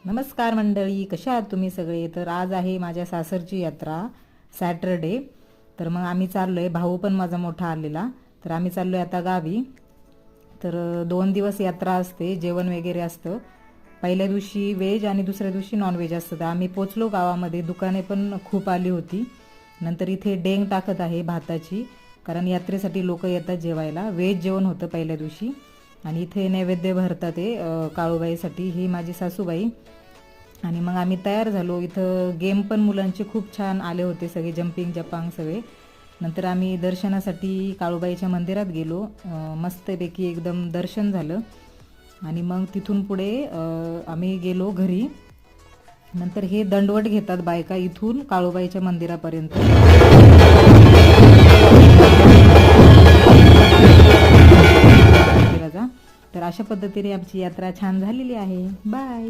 नमस्कार मंडळी, कशा आहात तुम्ही सगळे? तर आज आहे माझ्या सासरची यात्रा, सॅटरडे. तर मग आम्ही चाललोय, भाऊ पण माझा मोठा आलेला. तर आम्ही चाललोय आता गावी. तर 2 दिवस यात्रा असते, जेवण वगैरे असतं. पहिल्या दिवशी व्हेज आणि दुसऱ्या दिवशी नॉनव्हेज असतं. तर आम्ही पोचलो गावामध्ये, दुकाने पण खूप आली होती. नंतर इथे डेंग टाकत आहे भाताची, कारण यात्रेसाठी लोक येतात जेवायला. व्हेज जेवण होतं पहिल्या दिवशी. आणि इथे नैवेद्य भरतात ते काळूबाईसाठी. ही माझी सासूबाई. आणि मग आम्ही तयार झालो. इथं गेम पण मुलांचे खूप छान आले होते, सगळे जम्पिंग जपांग सगळे. नंतर आम्ही दर्शनासाठी काळूबाईच्या मंदिरात गेलो. मस्तपैकी एकदम दर्शन झालं. आणि मग तिथून पुढे आम्ही गेलो घरी. नंतर हे दंडवट घेतात बायका इथून काळूबाईच्या मंदिरापर्यंत. तर अशा पद्धतीने आमची यात्रा छान झालेली आहे. बाय.